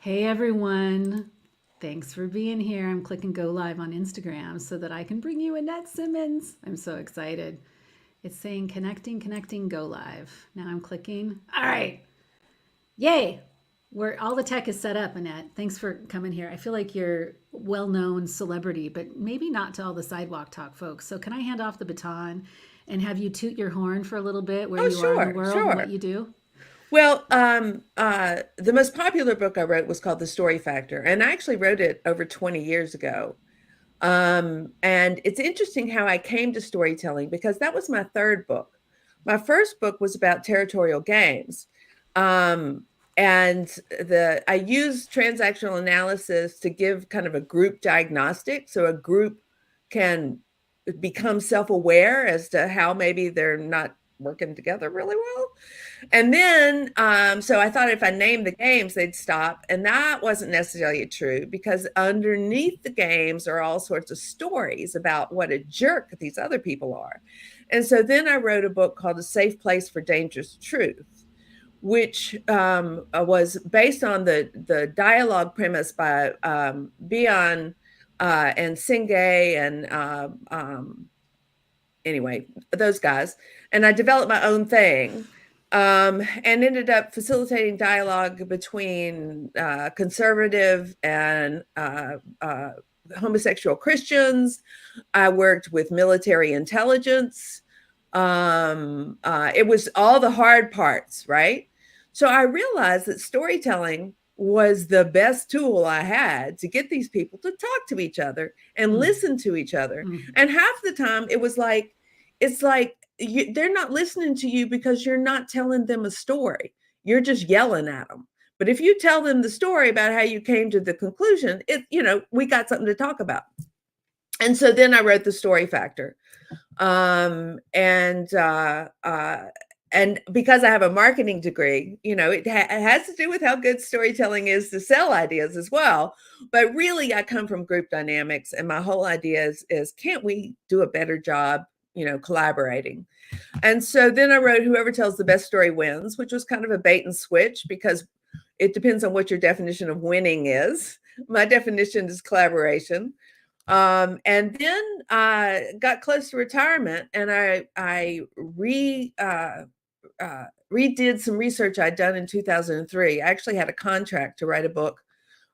Hey everyone. Thanks for being here. I'm clicking go live on Instagram so that I can bring you Annette Simmons. I'm so excited. It's saying connecting, connecting, go live. Now I'm clicking. All right. Yay. Where all the tech is set up, Annette. Thanks for coming here. I feel like you're well-known celebrity, but maybe not to all the sidewalk talk folks. So can I hand off the baton and have you toot your horn for a little bit where Oh, you are in the sure, world and what sure. you do? Well, the most popular book I wrote was called The Story Factor, and I actually wrote it over 20 years ago. And it's interesting how I came to storytelling because that was my third book. My first book was about territorial games. Um, and I used transactional analysis to give kind of a group diagnostic. So a group can become self-aware as to how maybe they're not working together really well. And then, so I thought if I named the games, they'd stop. And that wasn't necessarily true because underneath the games are all sorts of stories about what a jerk these other people are. And so then I wrote a book called A Safe Place for Dangerous Truth, which was based on the dialogue premise by Bion and Singay and anyway, those guys. And I developed my own thing and ended up facilitating dialogue between conservative and homosexual Christians. I worked with military intelligence. It was all the hard parts, right? So I realized that storytelling was the best tool I had to get these people to talk to each other and Mm, listen to each other. mm, And half the time it was like, it's like they're not listening to you because you're not telling them a story. You're just yelling at them. But if you tell them the story about how you came to the conclusion, we got something to talk about. And so then I wrote The Story Factor. Um, and uh, uh, and because I have a marketing degree, it has to do with how good storytelling is to sell ideas as well. But really, I come from group dynamics, and my whole idea is can't we do a better job, collaborating? And so then I wrote Whoever Tells the Best Story Wins, which was kind of a bait and switch because it depends on what your definition of winning is. My definition is collaboration. And then I got close to retirement, and I redid some research I'd done in 2003. I actually had a contract to write a book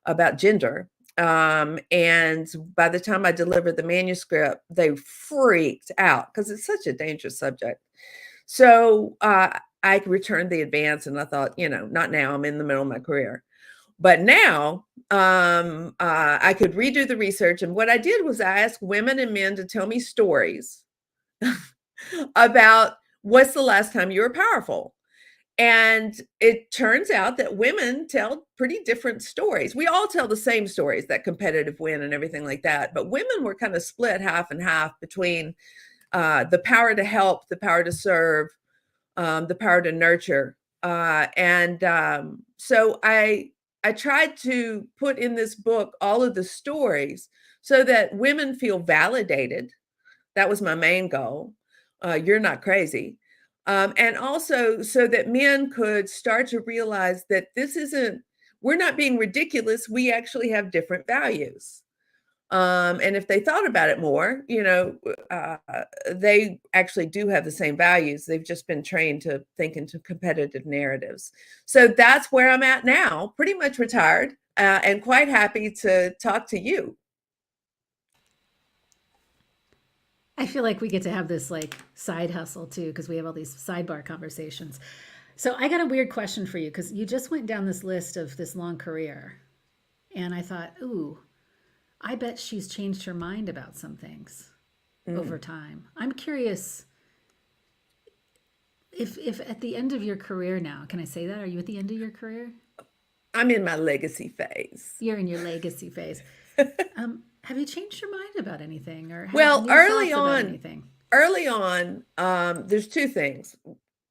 about gender. And by the time I delivered the manuscript, they freaked out because it's such a dangerous subject. So I returned the advance, and I thought, not now. I'm in the middle of my career. But now I could redo the research. And what I did was I asked women and men to tell me stories about what's the last time you were powerful. And it turns out that women tell pretty different stories. We all tell the same stories, that competitive win and everything like that. But women were kind of split half and half between the power to help, the power to serve, the power to nurture. So I tried to put in this book all of the stories so that women feel validated. That was my main goal. You're not crazy. And also so that men could start to realize that we're not being ridiculous. We actually have different values. And if they thought about it more, uh, they actually do have the same values. They've just been trained to think into competitive narratives. So that's where I'm at now, pretty much retired, and quite happy to talk to you. I feel like we get to have this like side hustle too because we have all these sidebar conversations. So I got a weird question for you because you just went down this list of this long career, and I thought, ooh, I bet she's changed her mind about some things over Mm. time. I'm curious if at the end of your career now, can I say that? Are you at the end of your career? I'm in my legacy phase. You're in your legacy phase. Have you changed your mind about anything or have Well, new thoughts about anything? early on, there's two things.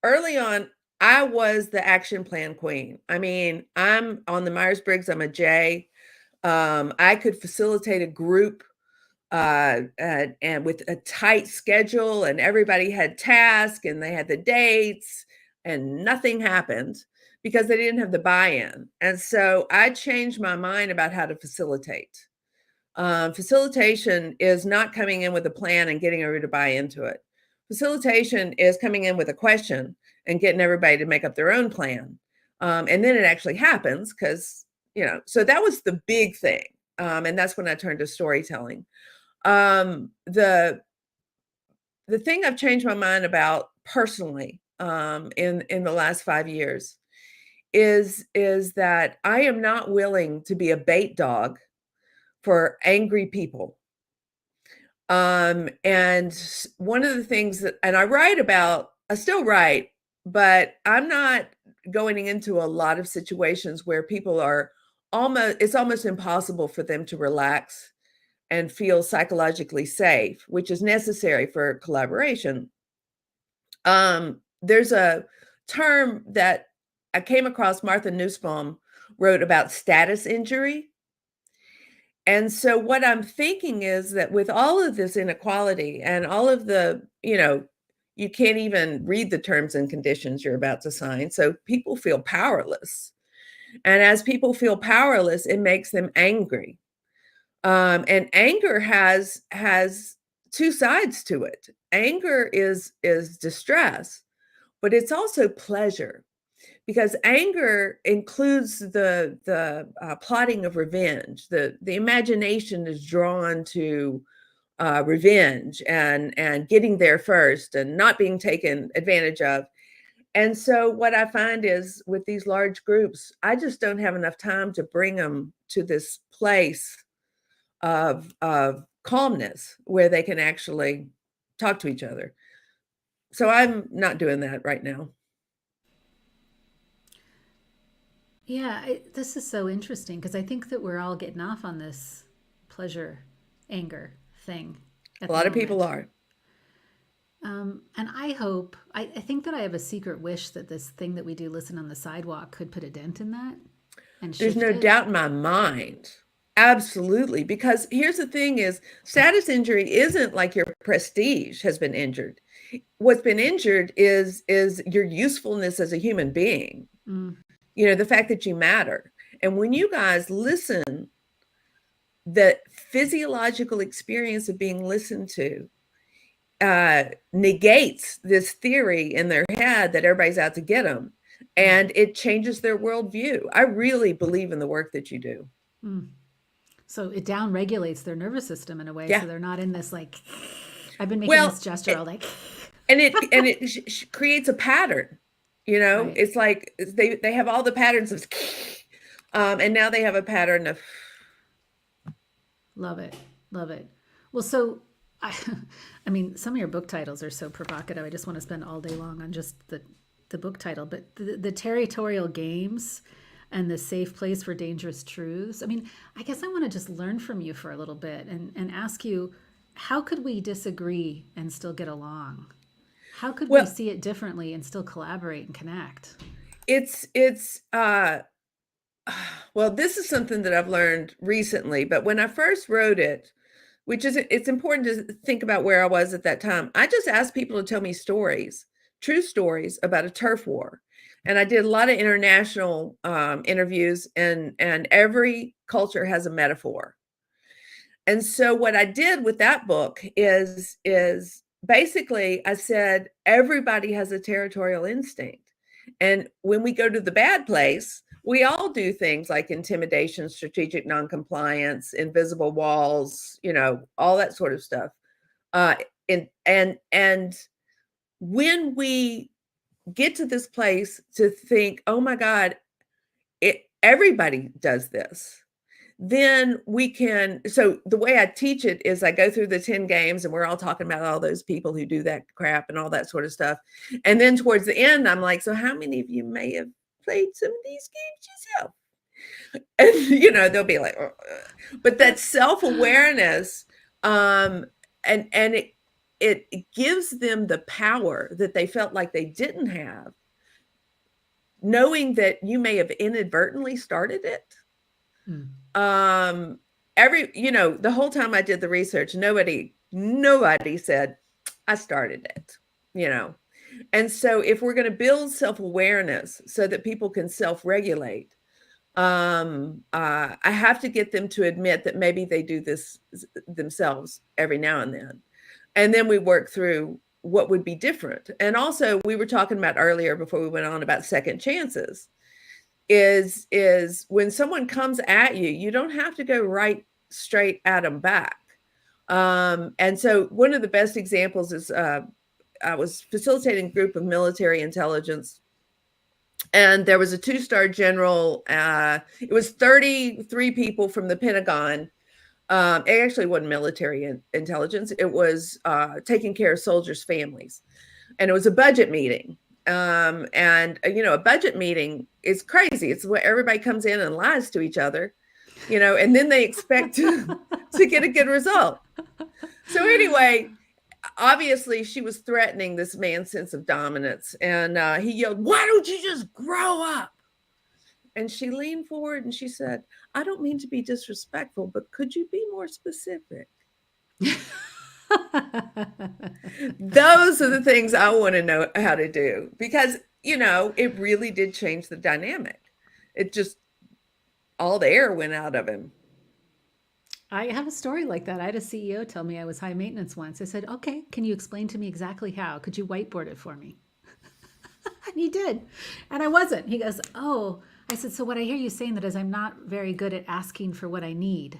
Early on, I was the action plan queen. I mean, I'm on the Myers-Briggs, I'm a J. I could facilitate a group and with a tight schedule, and everybody had tasks and they had the dates, and nothing happened because they didn't have the buy-in. And so I changed my mind about how to facilitate. Facilitation is not coming in with a plan and getting everybody to buy into it. Facilitation is coming in with a question and getting everybody to make up their own plan. And then it actually happens because, so that was the big thing. And that's when I turned to storytelling. The thing I've changed my mind about personally in the last 5 years is that I am not willing to be a bait dog for angry people. And one of the things that, and I still write, but I'm not going into a lot of situations where people are it's almost impossible for them to relax and feel psychologically safe, which is necessary for collaboration. There's a term that I came across, Martha Nussbaum wrote about status injury. And so what I'm thinking is that with all of this inequality and all of the, you can't even read the terms and conditions you're about to sign. So people feel powerless. And as people feel powerless, it makes them angry. And anger has two sides to it. Anger is distress, but it's also pleasure, because anger includes the plotting of revenge. The imagination is drawn to revenge and getting there first and not being taken advantage of. And so what I find is with these large groups, I just don't have enough time to bring them to this place of calmness where they can actually talk to each other. So I'm not doing that right now. Yeah, this is so interesting because I think that we're all getting off on this pleasure, anger thing A at the lot of people moment. are. And I think that I have a secret wish that this thing that we do, listen on the sidewalk, could put a dent in that and There's shift no it. doubt in my mind. Absolutely. Because here's the thing is status injury isn't like your prestige has been injured. What's been injured is your usefulness as a human being. Mm. The fact that you matter. And when you guys listen, the physiological experience of being listened to negates this theory in their head that everybody's out to get them. And it changes their worldview. I really believe in the work that you do. Mm. So it down regulates their nervous system in a way, so Yeah. they're not in this like. I've been making this Well, gesture all like. and it creates a pattern. Right. It's like they have all the patterns of, and now they have a pattern of. Love it. Love it. Well, so I, I mean, some of your book titles are so provocative. I just want to spend all day long on just the book title, but the Territorial Games and the Safe Place for Dangerous Truths. I mean, I guess I want to just learn from you for a little bit and ask you, how could we disagree and still get along? How could we Well, see it differently and still collaborate and connect? it's well, this is something that I've learned recently, but when I first wrote it, it's important to think about where I was at that time. I just asked people to tell me stories, true stories about a turf war. And I did a lot of international interviews, and every culture has a metaphor. And so what I did with that book is basically I said everybody has a territorial instinct. And when we go to the bad place, we all do things like intimidation, strategic noncompliance, invisible walls, all that sort of stuff. And when we get to this place to think, oh my God, everybody does this, then we can. So the way I teach it is I go through the 10 games and we're all talking about all those people who do that crap and all that sort of stuff. And then towards the end, I'm like, so how many of you may have played some of these games yourself? And they'll be like, but that self-awareness, and it gives them the power that they felt like they didn't have, knowing that you may have inadvertently started it. The whole time I did the research, nobody said I started it, And so if we're going to build self-awareness so that people can self-regulate, I have to get them to admit that maybe they do this themselves every now and then. And then we work through what would be different. And also, we were talking about earlier before we went on about second chances. Is when someone comes at you, you don't have to go right straight at them back. And so one of the best examples is I was facilitating a group of military intelligence, and there was a 2-star general. It was 33 people from the Pentagon. It actually wasn't military intelligence. It was taking care of soldiers' families. And it was a budget meeting. And, a budget meeting is crazy. It's where everybody comes in and lies to each other, and then they expect to get a good result. So anyway, obviously she was threatening this man's sense of dominance. And he yelled, "Why don't you just grow up?" And she leaned forward and she said, "I don't mean to be disrespectful, but could you be more specific?" Those are the things I want to know how to do, because, it really did change the dynamic. It just, all the air went out of him. I have a story like that. I had a CEO tell me I was high maintenance once. I said, "Okay, can you explain to me exactly how? Could you whiteboard it for me?" And he did. And I wasn't. He goes, "Oh," I said, "So what I hear you saying that is I'm not very good at asking for what I need."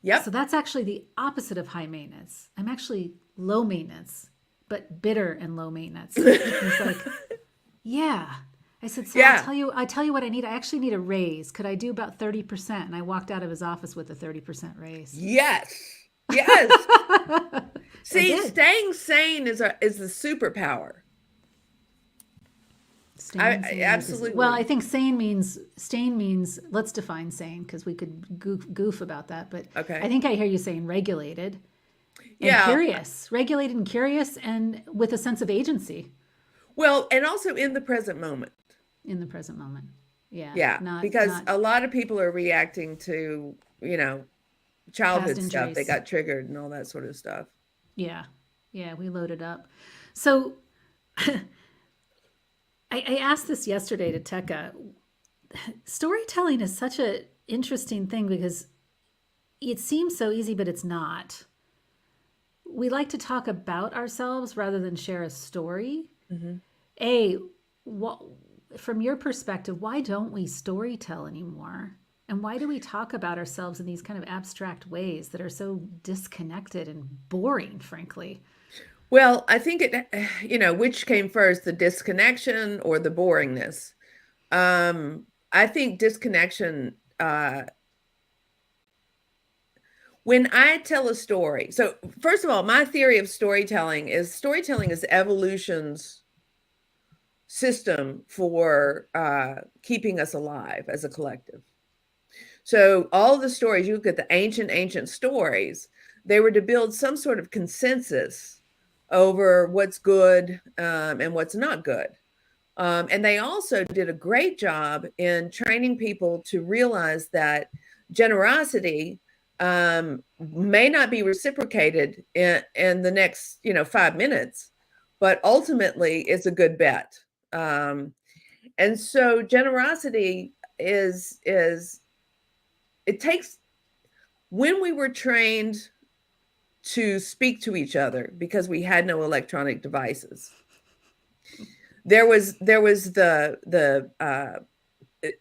Yep. So that's actually the opposite of high maintenance. I'm actually low maintenance, but bitter and low maintenance. He's like, "Yeah." I said, "So Yeah. I tell you what I need. I actually need a raise. Could I do about 30%?" And I walked out of his office with a 30% raise. Yes. Yes. See, did. staying sane is the superpower. Staying sane absolutely. Well, I think sane means let's define sane, because we could goof about that. But Okay. I think I hear you saying regulated and Yeah. curious, regulated and curious, and with a sense of agency Well, and also in the present moment. in the present moment. Yeah. Yeah. Because a lot of people are reacting to, childhood past stuff. They injuries. got triggered and all that sort of stuff. Yeah. Yeah. We loaded up. So I asked this yesterday to Tekka. Storytelling is such an interesting thing because it seems so easy, but it's not. We like to talk about ourselves rather than share a story. Mm-hmm. From your perspective, why don't we storytell anymore? And why do we talk about ourselves in these kind of abstract ways that are so disconnected and boring, frankly? Well, I think which came first, the disconnection or the boringness? I think disconnection, when I tell a story. So first of all, my theory of storytelling is evolution's system for keeping us alive as a collective. So all the stories, you look at the ancient stories, they were to build some sort of consensus over what's good and what's not good. And they also did a great job in training people to realize that generosity may not be reciprocated in the next 5 minutes, but ultimately it's a good bet. And so generosity is it takes, when we were trained to speak to each other because we had no electronic devices, there was it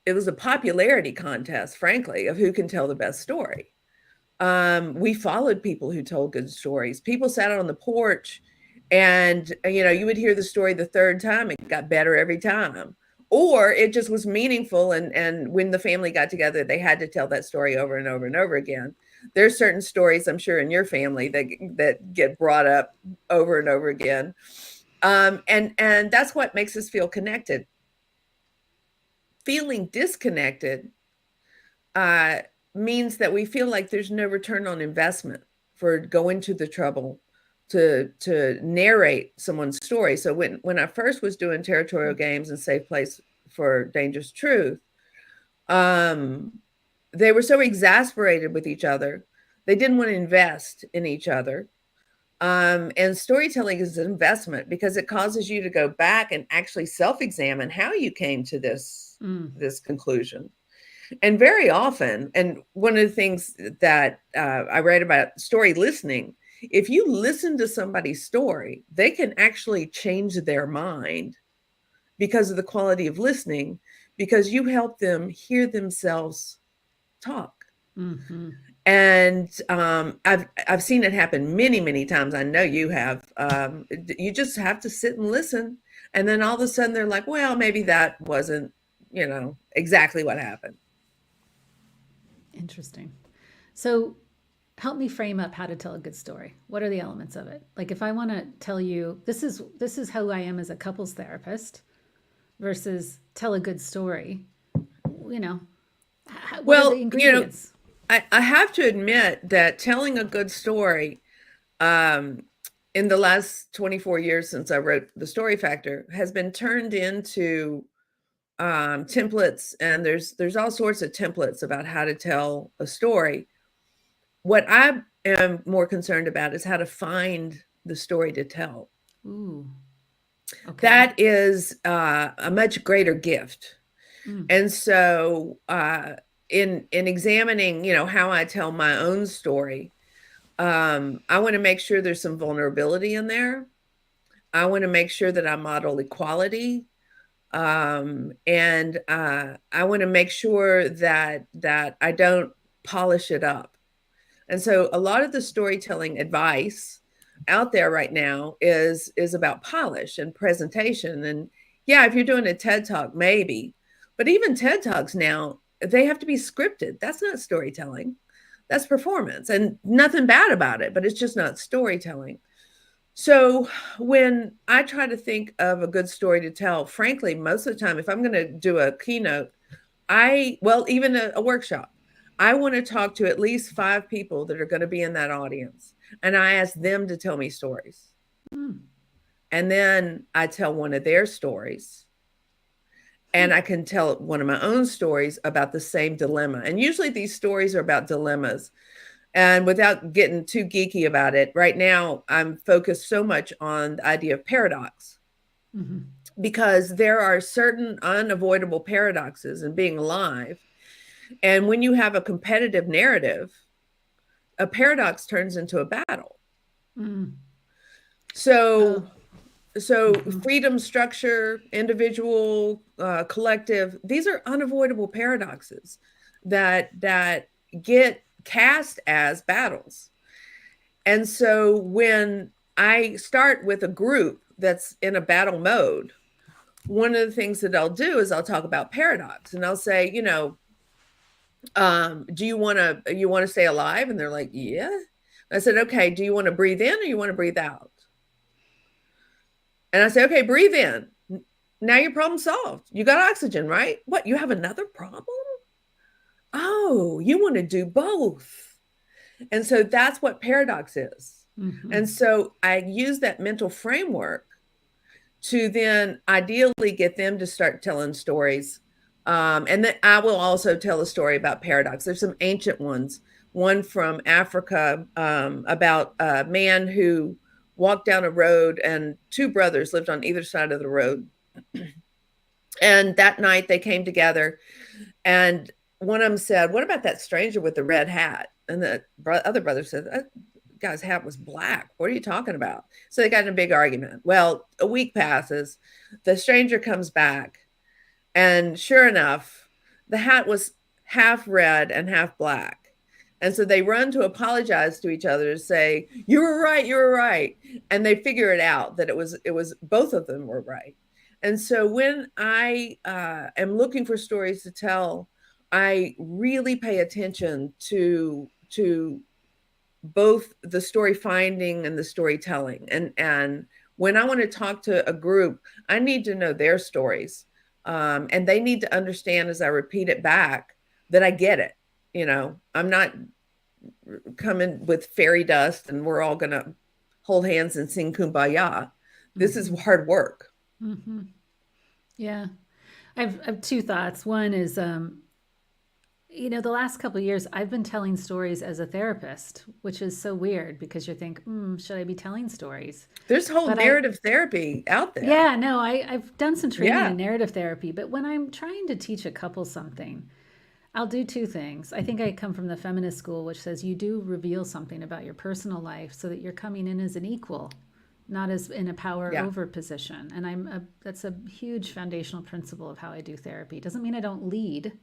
was a popularity contest, frankly, of who can tell the best story. We followed people who told good stories. People sat on the porch and, you would hear the story the third time, it got better every time. Or it just was meaningful. And when the family got together, they had to tell that story over and over and over again. There's certain stories, I'm sure, in your family that get brought up over and over again. And that's what makes us feel connected. Feeling disconnected means that we feel like there's no return on investment for going to the trouble to narrate someone's story. So when I first was doing Territorial Games and Safe Place for Dangerous Truth, they were so exasperated with each other. They didn't want to invest in each other. And storytelling is an investment because it causes you to go back and actually self-examine how you came to Mm. this conclusion. And very often, and one of the things that I read about story listening, if you listen to somebody's story, they can actually change their mind because of the quality of listening, because you help them hear themselves talk. Mm-hmm. And I've seen it happen many times. I know you have. You just have to sit and listen, and then all of a sudden they're like, "Well, maybe that wasn't, exactly what happened." Interesting. So help me frame up how to tell a good story. What are the elements of it? Like if I want to tell you this is who I am as a couples therapist versus tell a good story, you know, what are the Well, ingredients? I have to admit that telling a good story, um, in the last 24 years since I wrote The Story Factor, has been turned into templates, and there's all sorts of templates about how to tell a story. What I am more concerned about is how to find the story to tell. Ooh, okay. That is a much greater gift. Mm, And so, in examining, how I tell my own story, I want to make sure there's some vulnerability in there. I want to make sure that I model equality, and I want to make sure that I don't polish it up. And so, a lot of the storytelling advice out there right now is about polish and presentation. And yeah, if you're doing a TED talk, maybe, but even TED talks now, they have to be scripted. That's not storytelling. That's performance, and nothing bad about it, but it's just not storytelling. So when I try to think of a good story to tell, frankly, most of the time, if I'm going to do a keynote, well, even a workshop, I want to talk to at least 5 people that are going to be in that audience. And I ask them to tell me stories. mm, And then I tell one of their stories. And I can tell one of my own stories about the same dilemma. And usually these stories are about dilemmas. And without getting too geeky about it, right now I'm focused so much on the idea of paradox, mm-hmm. because there are certain unavoidable paradoxes in being alive. And when you have a competitive narrative, a paradox turns into a battle. Mm. Oh, So, mm-hmm. freedom, structure, individual, collective, these are unavoidable paradoxes that get cast as battles. And so when I start with a group that's in a battle mode, one of the things that I'll do is I'll talk about paradox, and I'll say, do you want to stay alive? And they're like, yeah. I said, okay, do you want to breathe in or you want to breathe out? And I say, okay, breathe in. Now your problem solved. You got oxygen, right? What? You have another problem? Oh, you want to do both. And so that's what paradox is. Mm-hmm. And so I use that mental framework to then ideally get them to start telling stories. And then I will also tell a story about paradox. There's some ancient ones. One from Africa, about a man who walked down a road, and 2 brothers lived on either side of the road. And that night they came together, and one of them said, "What about that stranger with the red hat?" And the other brother said, "That guy's hat was black. What are you talking about?" So they got in a big argument. Well, a week passes. The stranger comes back, and sure enough, the hat was half red and half black. And so they run to apologize to each other to say, "You were right, you were right." And they figure it out that it was both of them were right. And so when I am looking for stories to tell, I really pay attention to both the story finding and the storytelling. And when I want to talk to a group, I need to know their stories, and they need to understand as I repeat it back that I get it. I'm not coming with fairy dust and we're all going to hold hands and sing kumbaya. This is Mm-hmm. hard work. Mm-hmm. Yeah. I have 2 thoughts. One is The last couple of years, I've been telling stories as a therapist, which is so weird because you think, should I be telling stories? There's whole But narrative therapy out there. yeah, no, I've done some training Yeah, in narrative therapy, but when I'm trying to teach a couple something, I'll do two things. I think I come from the feminist school, which says you do reveal something about your personal life so that you're coming in as an equal, not as in a power yeah, over position. And that's a huge foundational principle of how I do therapy. It doesn't mean I don't lead,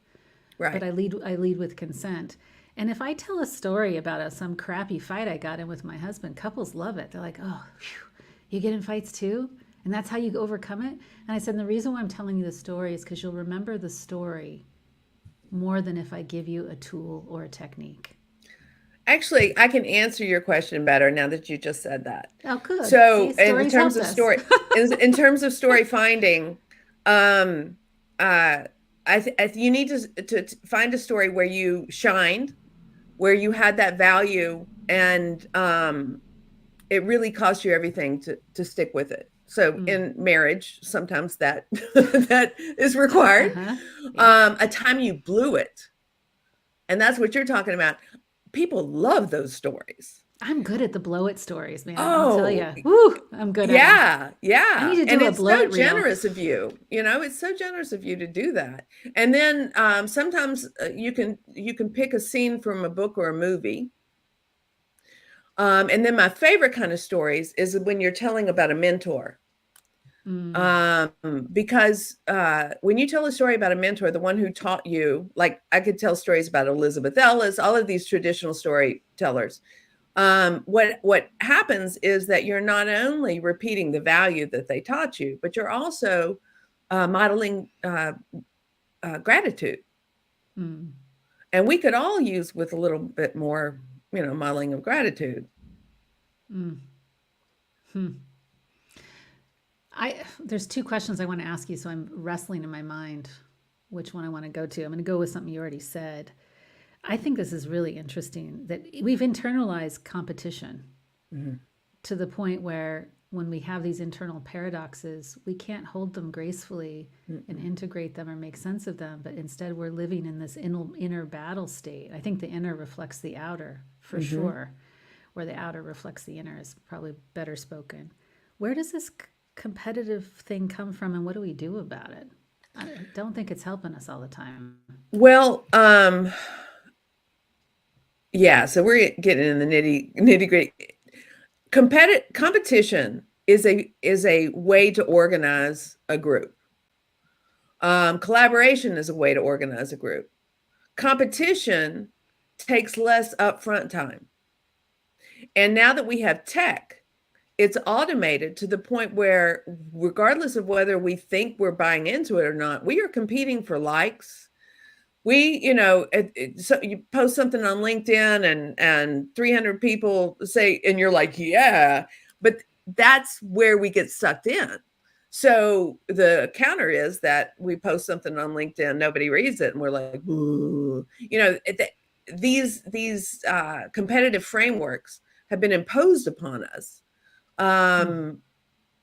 but right. I lead with consent. And if I tell a story about some crappy fight I got in with my husband, couples love it. They're like, "Oh, phew, you get in fights too?" And that's how you overcome it. And I said, the reason why I'm telling you the story is because you'll remember the story more than if I give you a tool or a technique. Actually, I can answer your question better now that you just said that. Oh, good. See, So, in stories terms helped of us. in terms of story finding, um, uh, you need to find a story where you shined, where you had that value, and it really cost you everything to stick with it. So Mm. in marriage, sometimes that that is required. Uh-huh. Yep. A time you blew it, and that's what you're talking about. People love those stories. I'm good at the blow it stories, man. I'll tell Oh, you. Woo, I'm good at them. yeah, I need yeah, to and do a it's blow so it reel. generous of you. It's so generous of you to do that. And then sometimes you can pick a scene from a book or a movie. And then my favorite kind of stories is when you're telling about a mentor. Mm. Um, because when you tell a story about a mentor, the one who taught you, like I could tell stories about Elizabeth Ellis, all of these traditional storytellers. What happens is that you're not only repeating the value that they taught you, but you're also modeling gratitude. Mm. And we could all use with a little bit more, modeling of gratitude. Mm. Hmm. There's two questions I want to ask you, so I'm wrestling in my mind which one I want to go to. I'm going to go with something you already said. I think this is really interesting that we've internalized competition Mhm. to the point where when we have these internal paradoxes, we can't hold them gracefully and Mm-mm. integrate them or make sense of them, but instead we're living in this inner battle state. I think the inner reflects the outer for Mhm. sure, where the outer reflects the inner is probably better spoken. Where does this competitive thing come from and what do we do about it? I don't think it's helping us all the time. Well, yeah, so we're getting in the nitty gritty. Competition is a way to organize a group. Collaboration is a way to organize a group. Competition takes less upfront time. And now that we have tech, it's automated to the point where, regardless of whether we think we're buying into it or not, we are competing for likes. So you post something on LinkedIn and 300 people say, and you're like, yeah, but that's where we get sucked in. So the counter is that we post something on LinkedIn, nobody reads it, and we're like, ooh. These competitive frameworks have been imposed upon us. Mm, Um,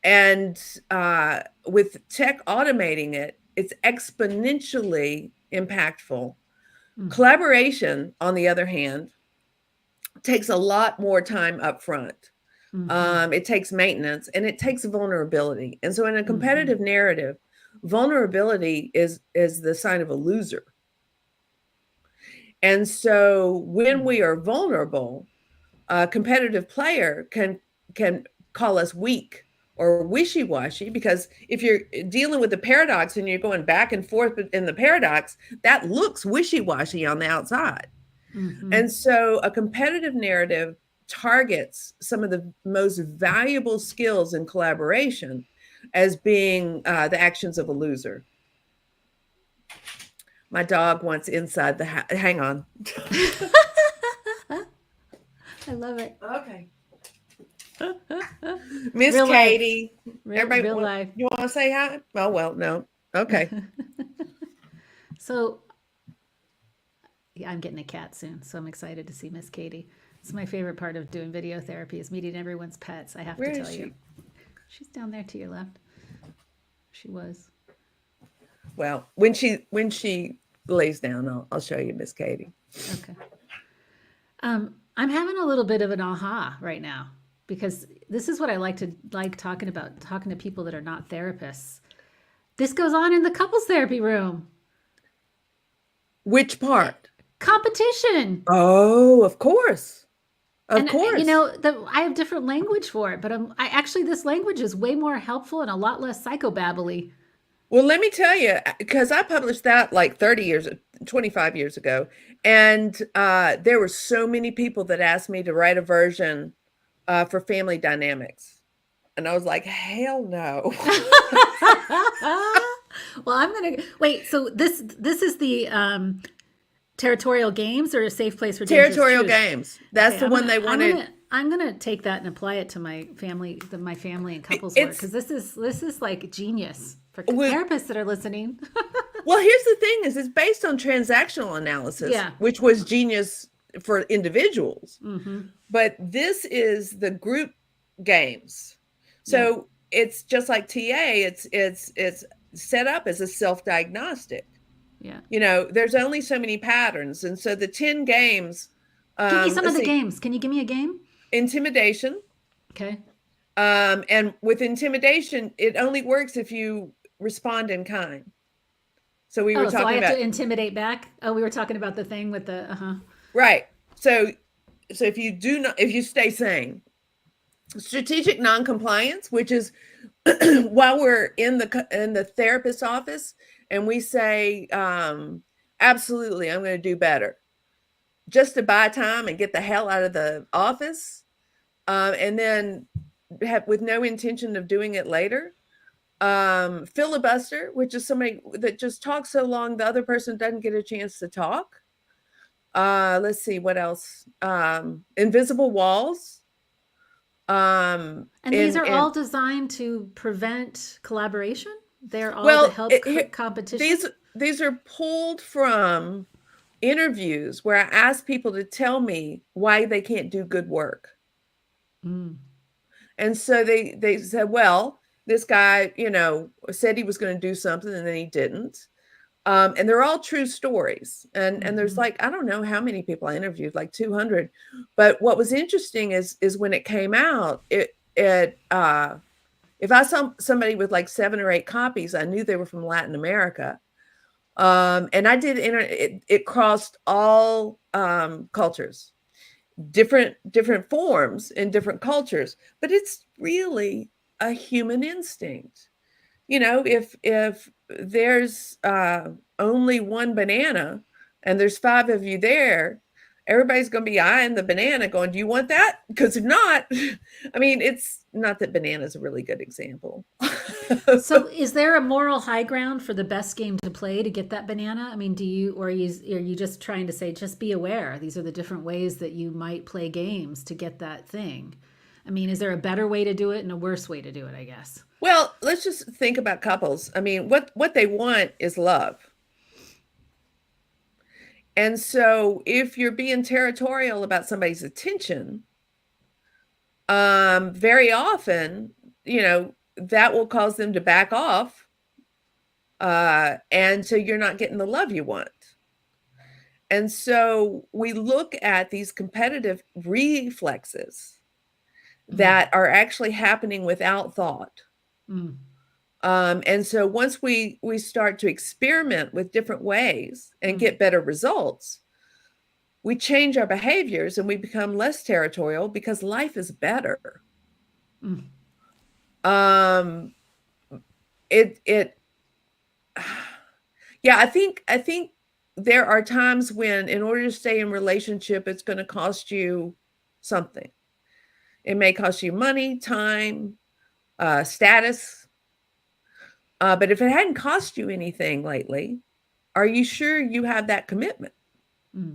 and with tech automating it, it's exponentially impactful. mm, Collaboration, on the other hand, takes a lot more time up front. mm-hmm, It takes maintenance and it takes vulnerability. And so in a mm-hmm, competitive narrative, vulnerability is the sign of a loser. And so when mm, we are vulnerable, a competitive player can call us weak or wishy-washy, because if you're dealing with the paradox and you're going back and forth in the paradox, that looks wishy-washy on the outside. mm-hmm, And so a competitive narrative targets some of the most valuable skills in collaboration as being the actions of a loser. My dog wants inside the hang on. I love it. Okay. Miss Real life, Katie. real Everybody, real life. you want to say hi? Oh, well, no. Okay. So yeah, I'm getting a cat soon, so I'm excited to see Miss Katie. It's my favorite part of doing video therapy is meeting everyone's pets. I have to Where is tell you, she? she's down there to your left. She was. Well, when she lays down, I'll show you, Miss Katie. Okay. I'm having a little bit of an aha right now because this is what I like talking about, talking to people that are not therapists. This goes on in the couples therapy room. Which part? Competition. Oh, of course. Of And course. you know, I have different language for it, but I actually this language is way more helpful and a lot less psychobabbly. Well, let me tell you, because I published that like 25 years ago, and there were so many people that asked me to write a version for family dynamics. And I was like, hell no. Well, I'm gonna wait. So this is the Territorial Games or a safe place for dangerous Territorial truth? Games. That's Okay, the one they wanted. I'm gonna take that and apply it to my family, my family and couples work because this is like genius for therapists that are listening. Well, here's the thing: is it's based on transactional analysis, Yeah. which was genius for individuals. Mm-hmm. But this is the group games, so it's just like TA. It's set up as a self-diagnostic. Yeah. You know, there's only so many patterns, and so the 10 games. Give me some of the games. Can you give me a game? Intimidation. Okay. And with intimidation, it only works if you respond in kind. So we were talking so I have about to intimidate back. Oh, we were talking about the thing with the right. So if you stay sane, strategic non-compliance, which is while we're in the therapist's office and we say, absolutely, I'm going to do better, just to buy time and get the hell out of the office, and then with no intention of doing it later. Filibuster, which is somebody that just talks so long the other person doesn't get a chance to talk. Let's see what else. Invisible walls. and these are all designed to prevent collaboration. They're all to help competition. These are pulled from interviews where I ask people to tell me why they can't do good work. And so they said, well, this guy, said he was going to do something and then he didn't. And they're all true stories. And there's like, I don't know how many people I interviewed, like 200. But what was interesting is when it came out, if I saw somebody with like 7 or 8 copies, I knew they were from Latin America. And I did it crossed all cultures, different forms in different cultures, but it's really a human instinct. If there's only one banana and there's 5 of you there, everybody's going to be eyeing the banana going, do you want that? Because if not, I mean, it's not that banana is a really good example. So is there a moral high ground for the best game to play to get that banana? I mean, are you just trying to say, just be aware, these are the different ways that you might play games to get that thing? I mean, is there a better way to do it and a worse way to do it, I guess? Well, let's just think about couples. I mean, what they want is love. And so if you're being territorial about somebody's attention, very often, that will cause them to back off. And so you're not getting the love you want. And so we look at these competitive reflexes that are actually happening without thought. And so once we start to experiment with different ways and get better results, we change our behaviors and we become less territorial because life is better. I think there are times when, in order to stay in relationship, it's going to cost you something. It may cost you money, time, status. But if it hadn't cost you anything lately, are you sure you have that commitment? Yeah,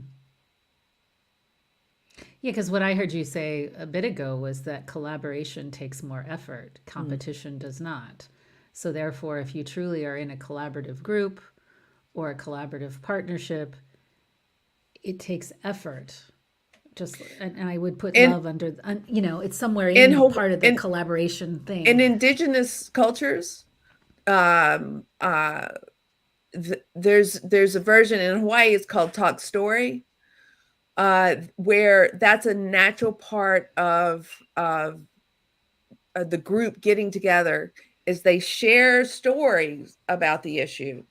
because what I heard you say a bit ago was that collaboration takes more effort. Competition does not. So therefore, if you truly are in a collaborative group or a collaborative partnership, it takes effort. And I would put love under, it's somewhere in part of the collaboration thing. In indigenous cultures, there's a version in Hawaii, it's called Talk Story, where that's a natural part of the group getting together, is they share stories about the issue,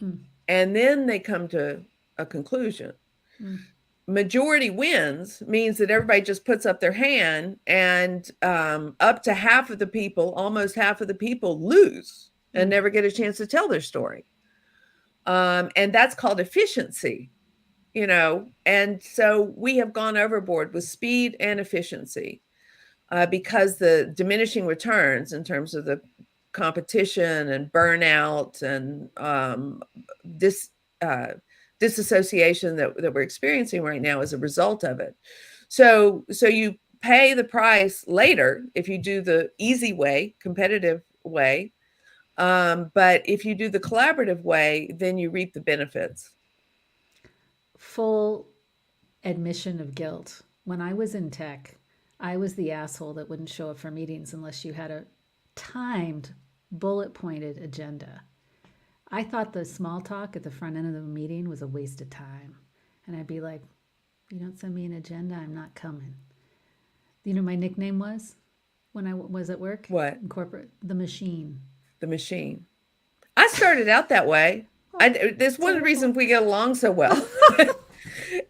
Mm. and then they come to a conclusion. Mm. Majority wins means that everybody just puts up their hand, and up to half of the people, almost half of the people, lose and never get a chance to tell their story. And that's called efficiency, and so we have gone overboard with speed and efficiency, because the diminishing returns in terms of the competition and burnout and this disassociation that we're experiencing right now as a result of it. So you pay the price later if you do the easy way, competitive way. But if you do the collaborative way, then you reap the benefits. Full admission of guilt. When I was in tech, I was the asshole that wouldn't show up for meetings unless you had a timed, bullet pointed agenda. I thought the small talk at the front end of the meeting was a waste of time. And I'd be like, you don't send me an agenda, I'm not coming. You know, my nickname was when I was at work What? in corporate, the machine. The machine. I started out that way. That's one of the reasons we get along so well.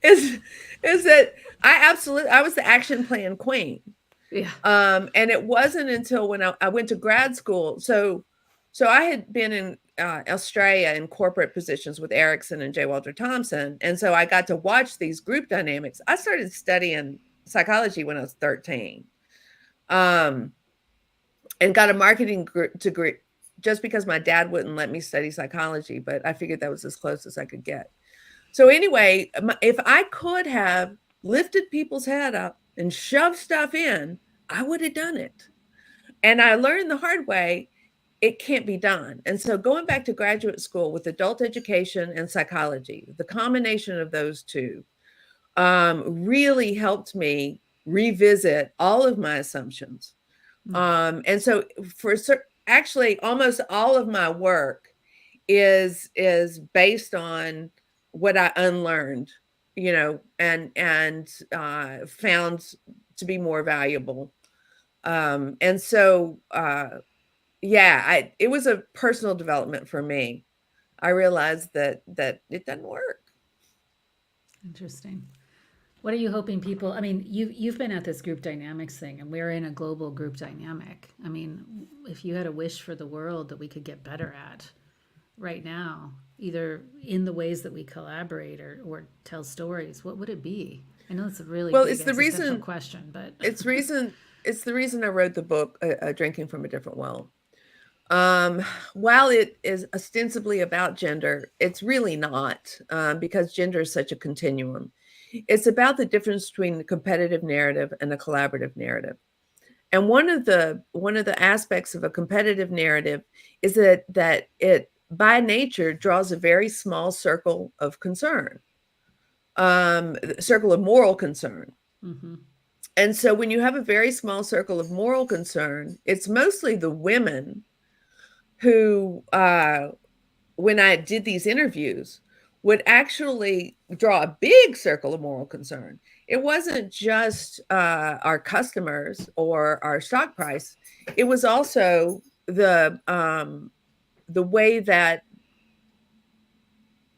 is that I was the action plan queen. Yeah. And it wasn't until when I went to grad school. So I had been in Australia in corporate positions with Ericsson and J. Walter Thompson. And so I got to watch these group dynamics. I started studying psychology when I was 13. And got a marketing degree just because my dad wouldn't let me study psychology, but I figured that was as close as I could get. So anyway, if I could have lifted people's head up and shoved stuff in, I would have done it. And I learned the hard way, it can't be done. And so going back to graduate school with adult education and psychology, the combination of those two really helped me revisit all of my assumptions. And so actually almost all of my work is based on what I unlearned, and found to be more valuable. And so it was a personal development for me. I realized that it doesn't work. Interesting. What are you hoping people? I mean, you've been at this group dynamics thing, and we're in a global group dynamic. I mean, if you had a wish for the world that we could get better at right now, either in the ways that we collaborate or tell stories, what would it be? I know it's a really big It's the reason question, but it's the reason I wrote the book, Drinking from a Different Well. While it is ostensibly about gender, it's really not, because gender is such a continuum. It's about the difference between the competitive narrative and the collaborative narrative. And one of the aspects of a competitive narrative is that it by nature draws a very small circle of concern, circle of moral concern. mm-hmm. And so when you have a very small circle of moral concern, it's mostly the women who, when I did these interviews, would actually draw a big circle of moral concern. It wasn't just our customers or our stock price. It was also the way that,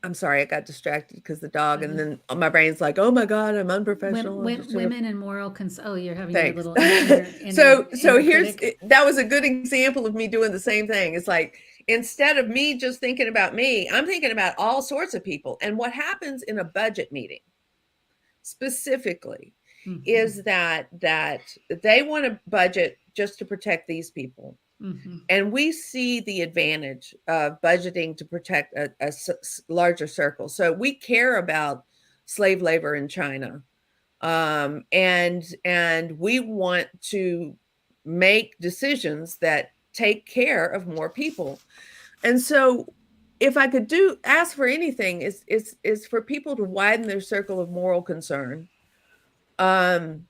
I'm sorry, I got distracted because the dog, and then my brain's like, oh my God, I'm unprofessional. Women and moral concern. Oh, you're having Thanks. your little so here's, that was a good example of me doing the same thing. It's like, instead of me just thinking about me, I'm thinking about all sorts of people. And what happens in a budget meeting specifically is that they want to budget just to protect these people. And we see the advantage of budgeting to protect a larger circle. So we care about slave labor in China. And we want to make decisions that take care of more people. And so if I could ask for anything, is for people to widen their circle of moral concern, and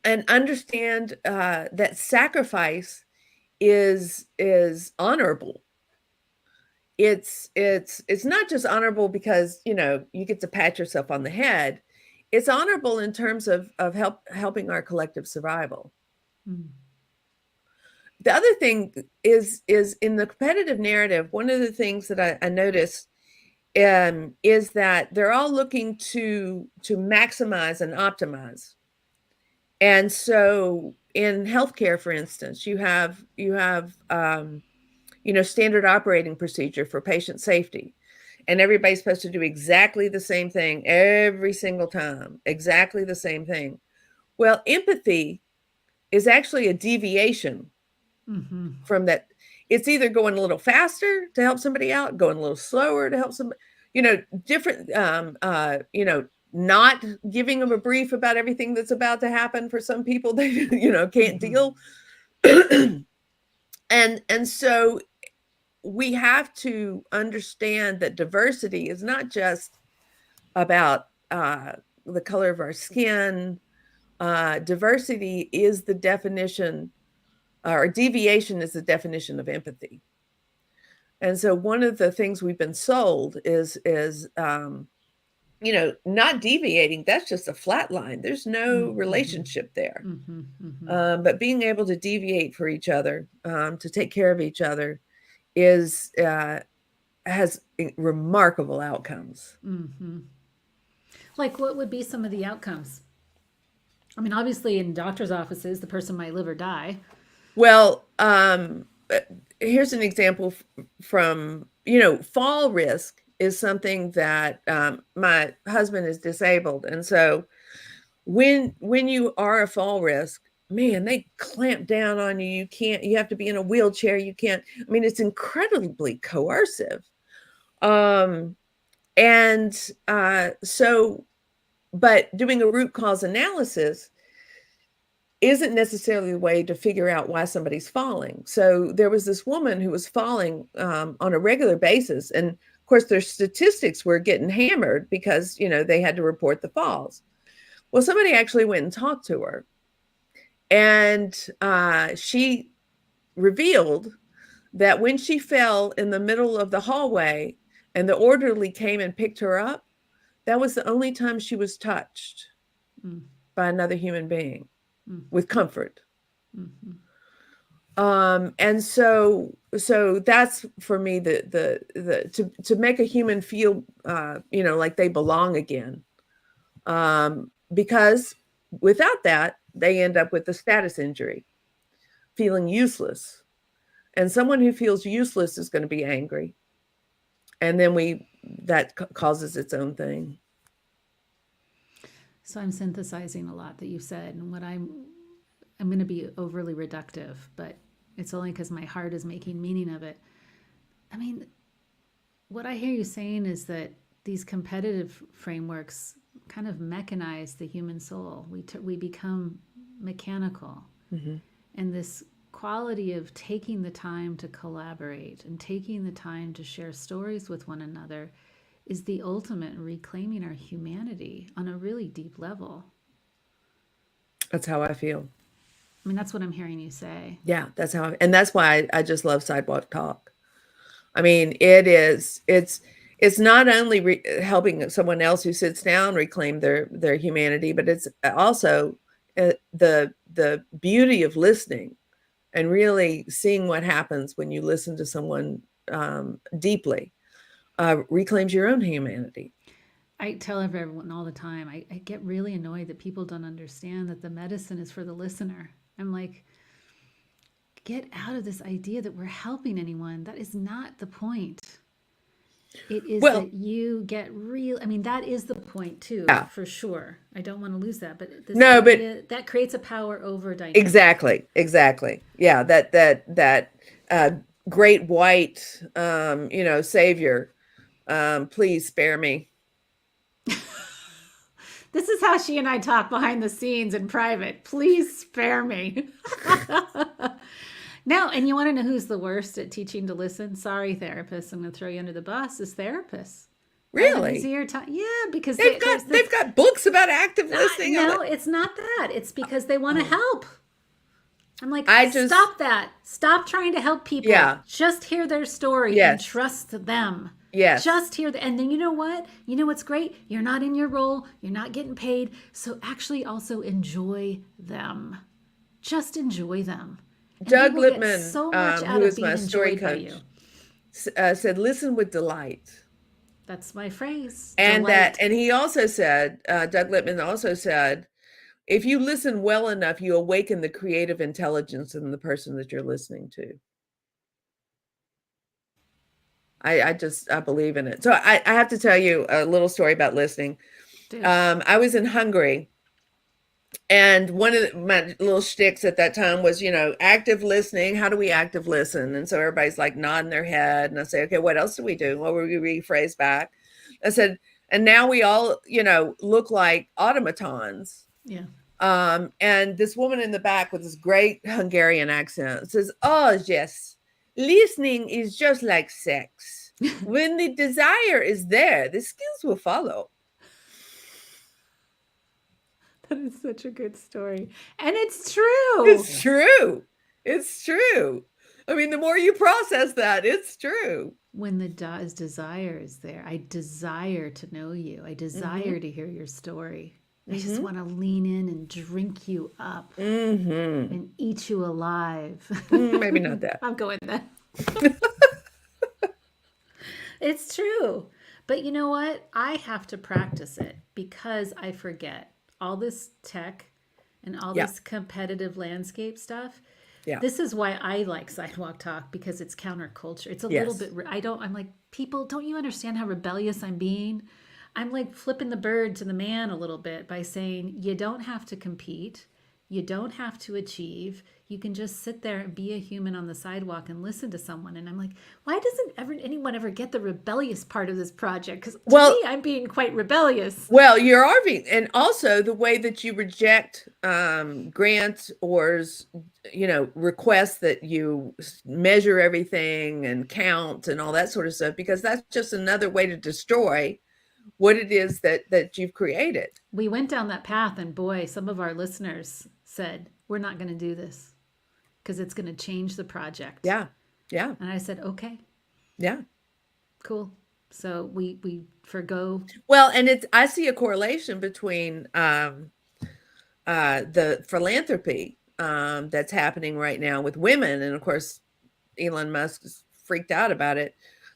understand that sacrifice is honorable. it's not just honorable because, you get to pat yourself on the head. It's honorable in terms of helping our collective survival. Mm. The other thing is in the competitive narrative, one of the things that I notice is that they're all looking to maximize and optimize. And so in healthcare, for instance, you have standard operating procedure for patient safety, and everybody's supposed to do exactly the same thing every single time, exactly the same thing. Well, empathy is actually a deviation Mm-hmm. from that. It's either going a little faster to help somebody out, going a little slower to help somebody, different, not giving them a brief about everything that's about to happen. For some people, they, can't Mm-hmm. deal. And so we have to understand that diversity is not just about the color of our skin. Diversity is the definition, or deviation is the definition of empathy. And so one of the things we've been sold is not deviating. That's just a flat line. There's no Mm-hmm. relationship there. Mm-hmm. Mm-hmm. But being able to deviate for each other, to take care of each other, is has remarkable outcomes. Mm-hmm. Like, what would be some of the outcomes? I mean, obviously, in doctor's offices, the person might live or die. Well, here's an example from, fall risk is something that my husband is disabled. And so when you are a fall risk, man, they clamp down on you. You have to be in a wheelchair. You can't, I mean, it's incredibly coercive. And but doing a root cause analysis isn't necessarily the way to figure out why somebody's falling. So there was this woman who was falling on a regular basis. And of course, their statistics were getting hammered because, they had to report the falls. Well, somebody actually went and talked to her. And she revealed that when she fell in the middle of the hallway and the orderly came and picked her up, that was the only time she was touched by another human being with comfort. Mm-hmm. And so that's for me to make a human feel like they belong again. Because without that, they end up with a status injury, feeling useless. And someone who feels useless is going to be angry. And then that causes its own thing. So I'm synthesizing a lot that you said, and what I'm going to be overly reductive, but it's only because my heart is making meaning of it. I mean, what I hear you saying is that these competitive frameworks kind of mechanize the human soul. We become mechanical. Mm-hmm. And this quality of taking the time to collaborate and taking the time to share stories with one another is the ultimate in reclaiming our humanity on a really deep level. That's how I feel. I mean, that's what I'm hearing you say. Yeah, and that's why I just love Sidewalk Talk. I mean, it's not only helping someone else who sits down reclaim their humanity, but it's also the beauty of listening and really seeing what happens when you listen to someone deeply. Reclaims your own humanity. I tell everyone all the time, I get really annoyed that people don't understand that the medicine is for the listener. I'm like, get out of this idea that we're helping anyone. That is not the point. It is that you get real. I mean, that is the point too, for sure. I don't want to lose that, but that creates a power over dynamic. Exactly. Yeah, that great white, savior. Please spare me. This is how she and I talk behind the scenes in private. Please spare me. No, and you want to know who's the worst at teaching to listen? Sorry, therapists. I'm going to throw you under the bus. Is therapists. Really? Yeah, because they've got books about active listening. No, it's not that. It's because they want to help. I'm like, I just, stop that. Stop trying to help people. yeah, Just hear their story and yes, trust them. yes. Just hear and then you know what? You know what's great? You're not in your role. You're not getting paid. So actually also enjoy them. Just enjoy them. And they Doug will get Lippman, so much out who of is my being story enjoyed by you. coach, said, listen with delight. That's my phrase. And Delight. he also said, Doug Lippman also said, if you listen well enough, you awaken the creative intelligence in the person that you're listening to. I believe in it. So I have to tell you a little story about listening. Do. I was in Hungary, and one of my little shticks at that time was, active listening. How do we active listen? And so everybody's like nodding their head. And I say, okay, what else do we do? Well, we rephrase back. I said, and now we all, look like automatons. Yeah. And this woman in the back with this great Hungarian accent says, oh, yes, listening is just like sex. When the desire is there, the skills will follow. That is such a good story. And it's true. It's true. It's true. I mean, the more you process that, it's true. When the desire is there, I desire to know you. I desire to hear your story. I just want to lean in and drink you up and eat you alive. Maybe not that. I'm going there. It's true. But you know what? I have to practice it because I forget all this tech and all Yeah. this competitive landscape stuff. Yeah. This is why I like sidewalk talk because it's counterculture. It's a Yes. little bit, I'm like, people, don't you understand how rebellious I'm being? I'm like flipping the bird to the man a little bit by saying, you don't have to compete. You don't have to achieve. You can just sit there and be a human on the sidewalk and listen to someone. And I'm like, why doesn't anyone ever get the rebellious part of this project? Because to me, I'm being quite rebellious. Well, you're RV, and also the way that you reject grants or requests that you measure everything and count and all that sort of stuff, because that's just another way to destroy what it is that you've created. We went down that path, and boy, some of our listeners said, we're not going to do this because it's going to change the project. Yeah. Yeah. And I said, okay, Yeah. cool. So we forgo. Well, and I see a correlation between the philanthropy that's happening right now with women, and of course, Elon Musk is freaked out about it.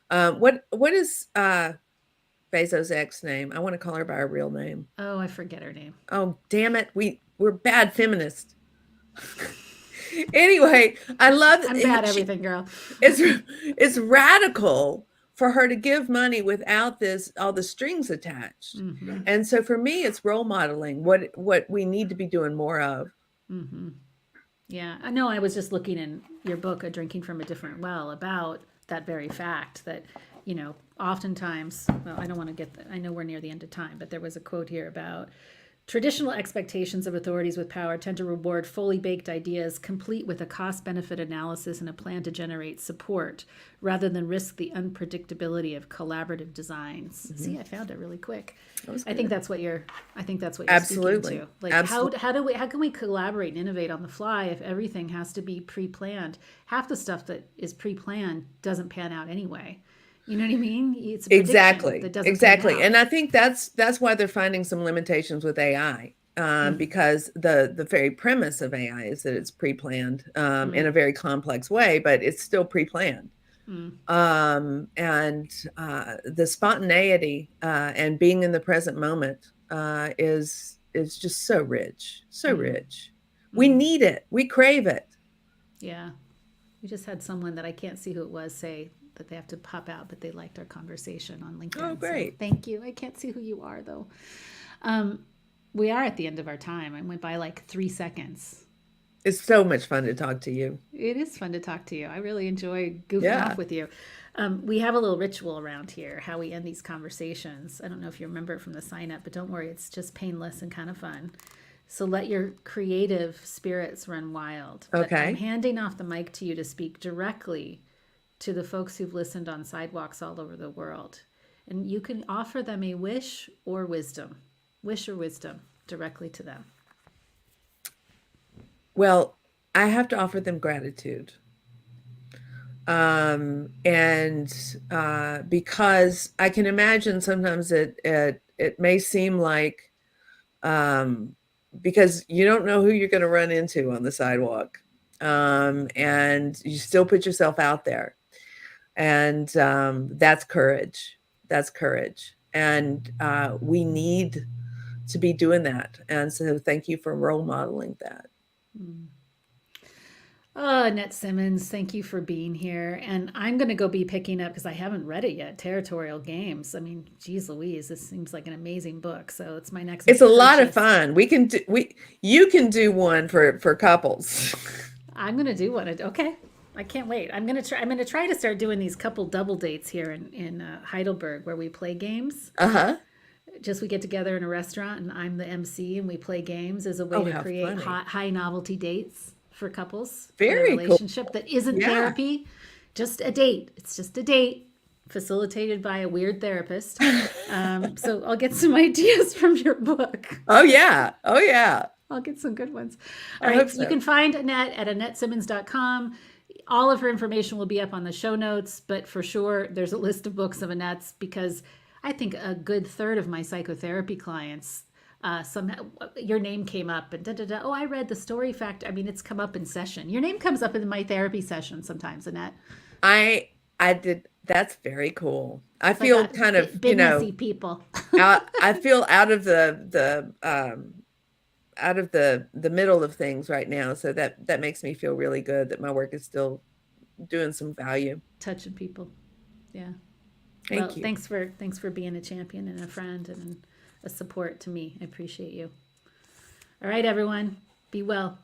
What is Bezos' ex name? I want to call her by her real name. Oh, I forget her name. Oh, damn it. We're bad feminists. Anyway, I love I'm bad everything, girl. It's radical for her to give money without all the strings attached. Mm-hmm. And so for me, it's role modeling what we need to be doing more of. Mm-hmm. Yeah, I know. I was just looking in your book, A Drinking from a Different Well, about that very fact that, oftentimes, well, I don't want to I know we're near the end of time, but there was a quote here about traditional expectations of authorities with power tend to reward fully baked ideas complete with a cost-benefit analysis and a plan to generate support rather than risk the unpredictability of collaborative designs. See, I found it really quick. I think that's what you're Absolutely. speaking to. Like Absolutely. how can we collaborate and innovate on the fly if everything has to be pre-planned? Half the stuff that is pre-planned doesn't pan out anyway. You know what I mean? It's a Exactly. that doesn't Exactly. pan out. And I think that's why they're finding some limitations with AI. Because the very premise of AI is that it's pre-planned in a very complex way, but it's still pre-planned. And the spontaneity and being in the present moment is just so rich, so rich. We need it. We crave it. Yeah. We just had someone that I can't see who it was say that they have to pop out, but they liked our conversation on LinkedIn. Oh, great. So thank you. I can't see who you are, though. We are at the end of our time. I went by like 3 seconds. It's so much fun to talk to you. It is fun to talk to you. I really enjoy goofing off with you. We have a little ritual around here, how we end these conversations. I don't know if you remember it from the sign up, but don't worry, it's just painless and kind of fun. So let your creative spirits run wild. Okay. But I'm handing off the mic to you to speak directly to the folks who've listened on sidewalks all over the world. And you can offer them a wish or wisdom directly to them. Well, I have to offer them gratitude. And because I can imagine sometimes it may seem like, um, because you don't know who you're going to run into on the sidewalk, and you still put yourself out there, and that's courage. That's courage, and we need to be doing that. And so, thank you for role modeling that. Mm. Oh, Annette Simmons, thank you for being here. And I'm going to go be picking up, because I haven't read it yet, Territorial Games. I mean, geez Louise, this seems like an amazing book. So it's my next It's a lot of purchase. fun. You can do one for couples. I'm going to do one. Okay. I can't wait. I'm going to try to start doing these couple double dates here in Heidelberg, where we play games. Uh-huh. Just we get together in a restaurant and I'm the MC and we play games as a way Oh, to how create funny. high novelty dates for couples for their Very cool. relationship that isn't Yeah. therapy, just a date. It's just a date facilitated by a weird therapist. So I'll get some ideas from your book. Oh yeah. Oh yeah. I'll get some good ones. I All hope right. so. You can find Annette at AnnetteSimmons.com. All of her information will be up on the show notes, but for sure, there's a list of books of Annette's, because I think a good third of my psychotherapy clients, your name came up and oh, I read the story fact. I mean, it's come up in session. Your name comes up in my therapy session sometimes, Annette. I did. That's very cool. I It's like feel kind of, businessy people. I feel out of the middle of things right now. So that makes me feel really good that my work is still doing some value. Touching people. Yeah. Thank you. Thanks for being a champion and a friend and a support to me. I appreciate you. All right, everyone. Be well.